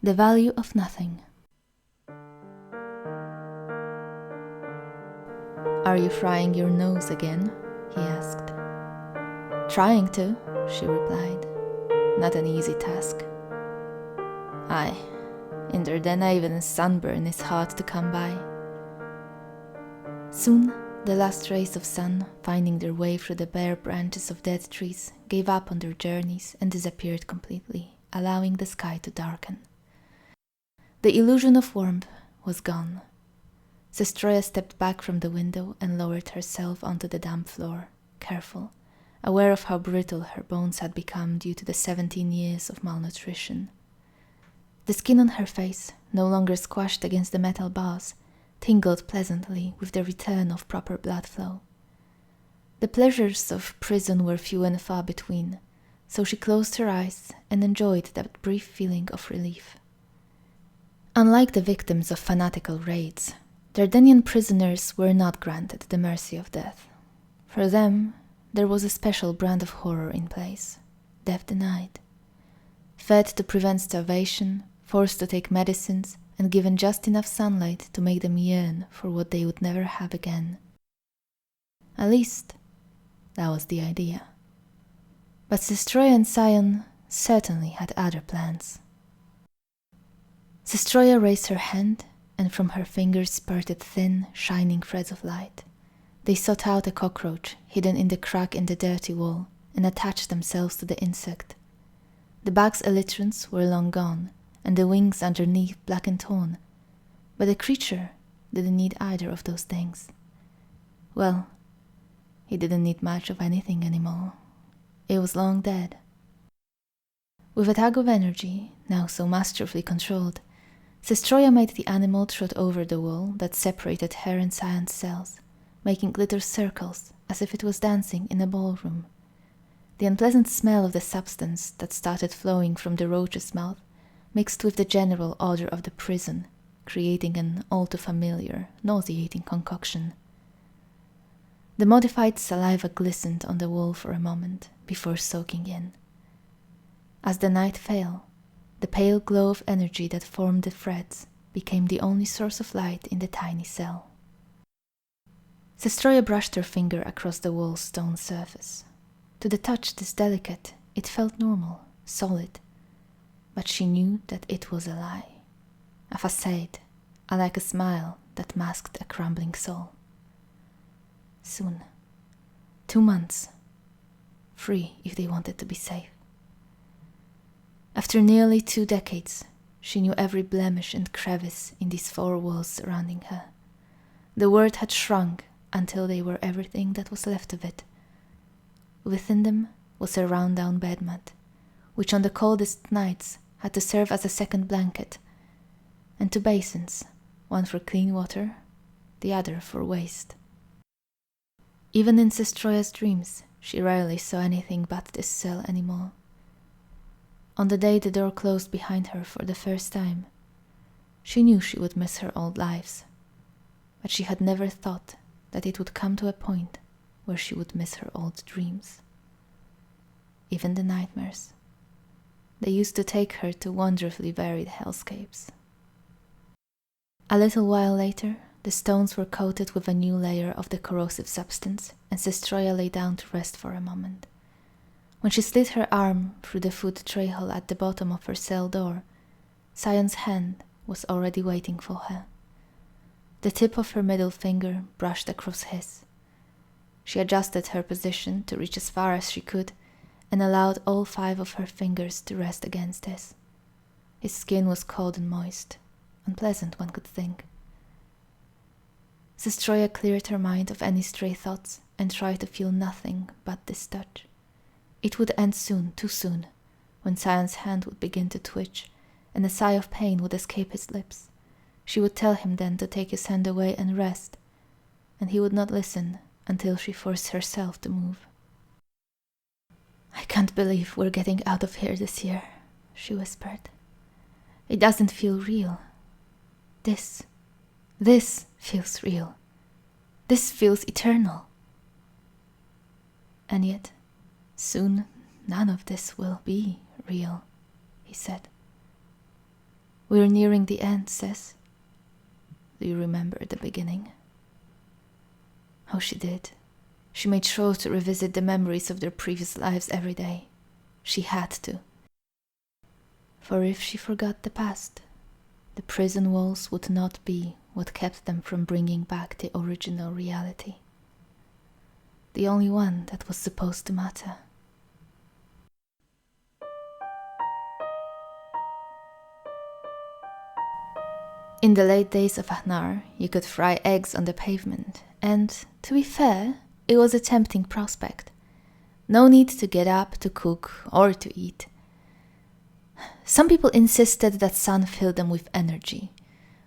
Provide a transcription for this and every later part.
The Value of Nothing. "Are you frying your nose again?" he asked. "Trying to," she replied. "Not an easy task." "Aye, in Dardenne even a sunburn is hard to come by." Soon, the last rays of sun, finding their way through the bare branches of dead trees, gave up on their journeys and disappeared completely, allowing the sky to darken. The illusion of warmth was gone. Sestroia stepped back from the window and lowered herself onto the damp floor, careful, aware of how brittle her bones had become due to the 17 years of malnutrition. The skin on her face, no longer squashed against the metal bars, tingled pleasantly with the return of proper blood flow. The pleasures of prison were few and far between, so she closed her eyes and enjoyed that brief feeling of relief. Unlike the victims of fanatical raids, Dardenian prisoners were not granted the mercy of death. For them, there was a special brand of horror in place, death denied. Fed to prevent starvation, forced to take medicines, and given just enough sunlight to make them yearn for what they would never have again. At least, that was the idea. But Sestroia and Sion certainly had other plans. Sestroia raised her hand, and from her fingers spurted thin, shining threads of light. They sought out a cockroach hidden in the crack in the dirty wall and attached themselves to the insect. The bug's elytrans were long gone, and the wings underneath black and torn, but the creature didn't need either of those things. Well, he didn't need much of anything anymore. It was long dead. With a tug of energy, now so masterfully controlled, Sestroia made the animal trot over the wall that separated her and Sion's cells, making glitter circles as if it was dancing in a ballroom. The unpleasant smell of the substance that started flowing from the roach's mouth mixed with the general odor of the prison, creating an all-too-familiar, nauseating concoction. The modified saliva glistened on the wall for a moment before soaking in. As the night fell, the pale glow of energy that formed the threads became the only source of light in the tiny cell. Sestroia brushed her finger across the wall's stone surface. To the touch this delicate, it felt normal, solid, but she knew that it was a lie, a facade, like a smile that masked a crumbling soul. Soon, 2 months, free if they wanted to be safe. After nearly 2 decades, she knew every blemish and crevice in these 4 walls surrounding her. The world had shrunk until they were everything that was left of it. Within them was a round-down bed mat, which on the coldest nights had to serve as a second blanket, and 2 basins, one for clean water, the other for waste. Even in Sestroia's dreams, she rarely saw anything but this cell anymore. On the day the door closed behind her for the first time, she knew she would miss her old lives, but she had never thought that it would come to a point where she would miss her old dreams. Even the nightmares. They used to take her to wonderfully varied hellscapes. A little while later, the stones were coated with a new layer of the corrosive substance, and Sestroia lay down to rest for a moment. When she slid her arm through the food tray hole at the bottom of her cell door, Sion's hand was already waiting for her. The tip of her middle finger brushed across his. She adjusted her position to reach as far as she could and allowed all 5 of her fingers to rest against his. His skin was cold and moist, unpleasant, one could think. Sestroia cleared her mind of any stray thoughts and tried to feel nothing but this touch. It would end soon, too soon, when Sion's hand would begin to twitch and a sigh of pain would escape his lips. She would tell him then to take his hand away and rest, and he would not listen until she forced herself to move. "I can't believe we're getting out of here this year," she whispered. "It doesn't feel real. This feels real. This feels eternal. And yet, soon none of this will be real," he said. We're nearing the end, sis. Do you remember the beginning? Oh, she did. She made sure to revisit the memories of their previous lives every day. She had to. For if she forgot the past, the prison walls would not be what kept them from bringing back the original reality. The only one that was supposed to matter. In the late days of Ahnar, you could fry eggs on the pavement, and, to be fair, it was a tempting prospect. No need to get up to cook or to eat. Some people insisted that sun filled them with energy,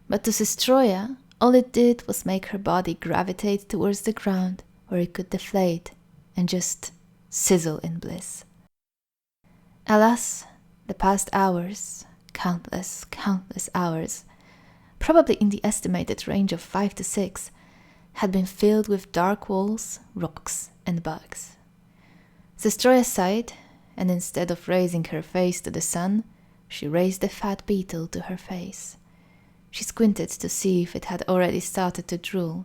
but to Sestroya, all it did was make her body gravitate towards the ground where it could deflate and just sizzle in bliss. Alas, the past hours, countless hours, probably in the estimated range of 5 to 6, had been filled with dark walls, rocks, and bugs. Sestroya sighed, and instead of raising her face to the sun, she raised the fat beetle to her face. She squinted to see if it had already started to drool.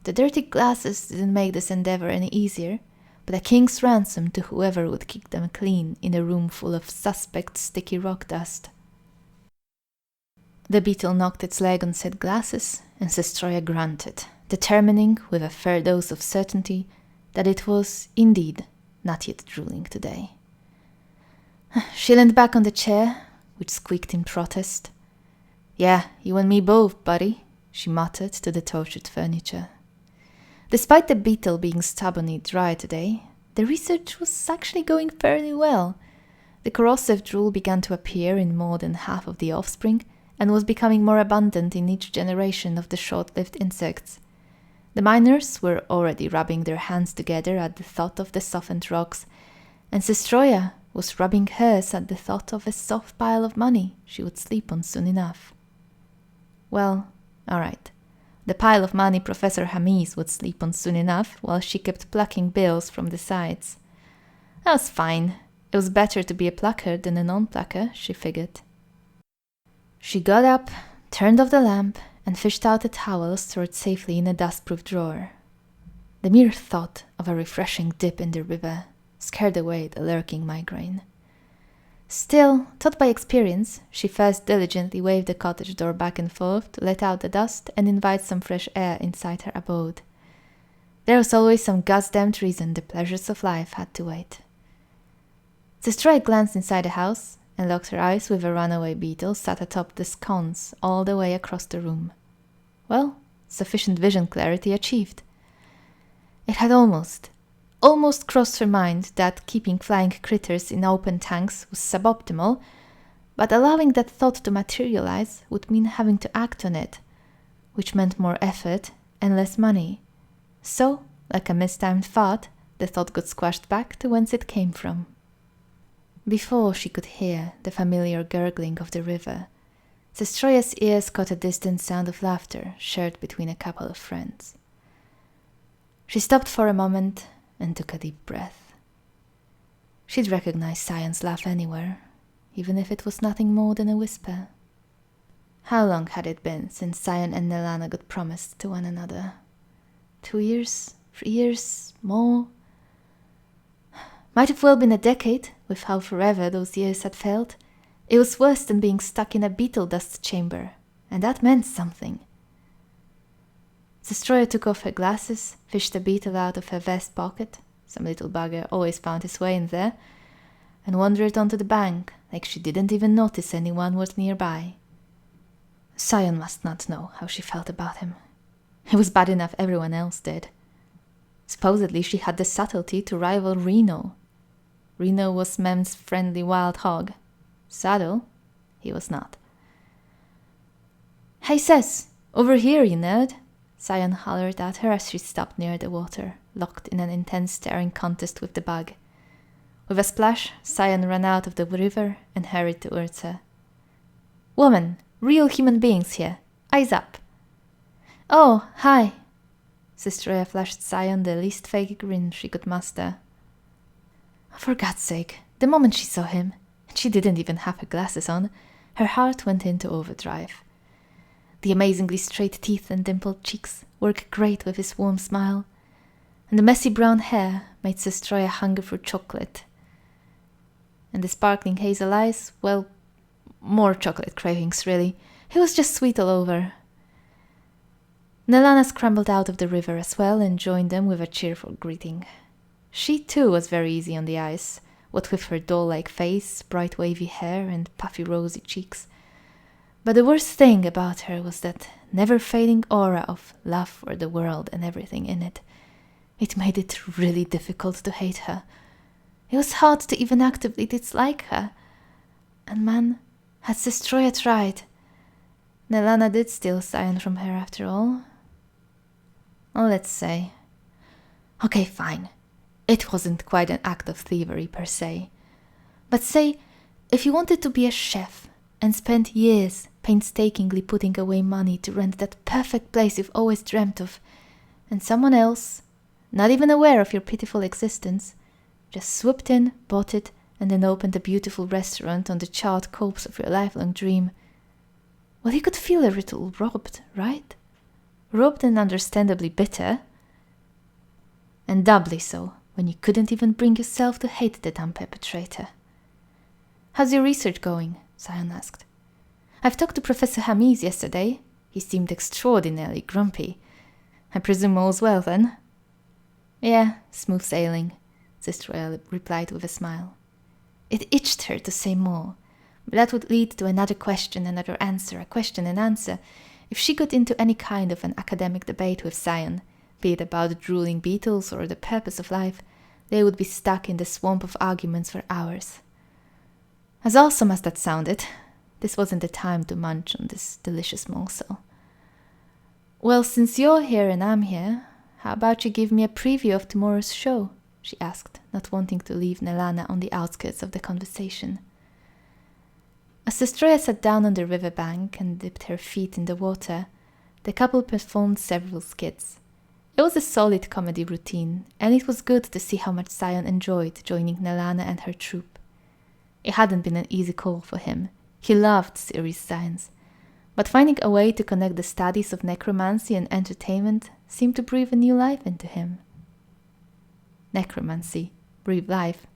The dirty glasses didn't make this endeavor any easier, but a king's ransom to whoever would kick them clean in a room full of suspect sticky rock dust. The beetle knocked its leg on said glasses, and Sestroya grunted, determining with a fair dose of certainty that it was, indeed, not yet drooling today. She leaned back on the chair, which squeaked in protest. "Yeah, you and me both, buddy," she muttered to the tortured furniture. Despite the beetle being stubbornly dry today, the research was actually going fairly well. The corrosive drool began to appear in more than half of the offspring, and was becoming more abundant in each generation of the short-lived insects. The miners were already rubbing their hands together at the thought of the softened rocks, and Sestroya was rubbing hers at the thought of a soft pile of money she would sleep on soon enough. Well, all right. The pile of money Professor Hamiz would sleep on soon enough while she kept plucking bills from the sides. That was fine. It was better to be a plucker than a non-plucker, she figured. She got up, turned off the lamp, and fished out a towel stored safely in a dustproof drawer. The mere thought of a refreshing dip in the river scared away the lurking migraine. Still, taught by experience, she first diligently waved the cottage door back and forth to let out the dust and invite some fresh air inside her abode. There was always some goddamned reason the pleasures of life had to wait. Sestroya glanced inside the house and locked her eyes with a runaway beetle sat atop the sconce all the way across the room. Well, sufficient vision clarity achieved. It had almost crossed her mind that keeping flying critters in open tanks was suboptimal, but allowing that thought to materialize would mean having to act on it, which meant more effort and less money. So, like a mistimed thought, the thought got squashed back to whence it came from. Before she could hear the familiar gurgling of the river, Sestroya's ears caught a distant sound of laughter shared between a couple of friends. She stopped for a moment and took a deep breath. She'd recognize Sion's laugh anywhere, even if it was nothing more than a whisper. How long had it been since Sion and Nelana got promised to one another? 2 years? 3 years? More? Might have well been a decade, with how forever those years had felt. It was worse than being stuck in a beetle dust chamber, and that meant something. Sestroya took off her glasses, fished a beetle out of her vest pocket, some little bugger always found his way in there, and wandered onto the bank like she didn't even notice anyone was nearby. Sion must not know how she felt about him. It was bad enough everyone else did. Supposedly she had the subtlety to rival Reno. Reno was Mem's friendly wild hog. Subtle? He was not. "Hey, Sess! Over here, you nerd!" Sion hollered at her as she stopped near the water, locked in an intense staring contest with the bug. With a splash, Sion ran out of the river and hurried towards her. "Woman, real human beings here. Eyes up." "Oh, hi." Sestroya flashed Sion the least fake grin she could muster. For God's sake, the moment she saw him, and she didn't even have her glasses on, Her heart went into overdrive. The amazingly straight teeth and dimpled cheeks worked great with his warm smile, and the messy brown hair made Sestroya hunger for chocolate. And the sparkling hazel eyes, well, more chocolate cravings, really. He was just sweet all over. Nelana scrambled out of the river as well and joined them with a cheerful greeting. She too was very easy on the ice, what with her doll-like face, bright wavy hair, and puffy rosy cheeks. But the worst thing about her was that never-fading aura of love for the world and everything in it. It made it really difficult to hate her. It was hard to even actively dislike her. And man, had Sestroya tried. Nelana did steal Sion from her after all. Well, let's say. Okay, fine. It wasn't quite an act of thievery per se. But say, if you wanted to be a chef and spent years painstakingly putting away money to rent that perfect place you've always dreamt of, and someone else, not even aware of your pitiful existence, just swooped in, bought it, and then opened a beautiful restaurant on the charred corpse of your lifelong dream, well, you could feel a little robbed, right? Robbed and understandably bitter. And doubly so when you couldn't even bring yourself to hate the dumb perpetrator. How's your research going? Sion asked. I've talked to Professor Hamiz yesterday. He seemed extraordinarily grumpy. I presume all's well, then? Yeah, smooth sailing, Sestroya replied with a smile. It itched her to say more, but that would lead to another question, another answer, a question and answer. If she got into any kind of an academic debate with Sion, be it about the drooling beetles or the purpose of life, they would be stuck in the swamp of arguments for hours. As awesome as that sounded, this wasn't the time to munch on this delicious morsel. Well, since you're here and I'm here, how about you give me a preview of tomorrow's show? She asked, not wanting to leave Nelana on the outskirts of the conversation. As Sestroya sat down on the riverbank and dipped her feet in the water, the couple performed several skits. It was a solid comedy routine, and it was good to see how much Sion enjoyed joining Nelana and her troupe. It hadn't been an easy call for him. He loved serious science, but finding a way to connect the studies of necromancy and entertainment seemed to breathe a new life into him. Necromancy, breathe life.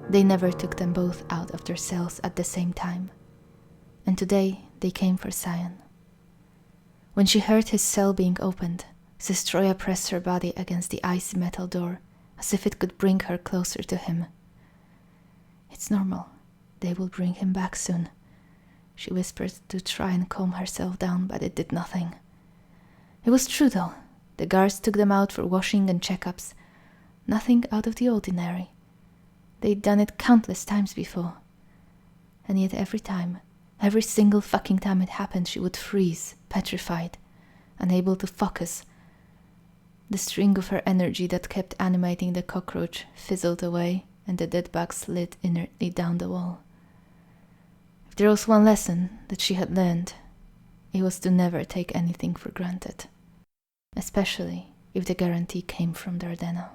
They never took them both out of their cells at the same time, and today they came for Sion. When she heard his cell being opened, Sestroya pressed her body against the icy metal door, as if it could bring her closer to him. It's normal. They will bring him back soon, she whispered to try and calm herself down, but it did nothing. It was true, though. The guards took them out for washing and checkups. Nothing out of the ordinary. They'd done it countless times before. And yet every single fucking time it happened, she would freeze, petrified, unable to focus. The string of her energy that kept animating the cockroach fizzled away, and the dead bug slid inertly down the wall. If there was one lesson that she had learned, it was to never take anything for granted, especially if the guarantee came from Dardenne.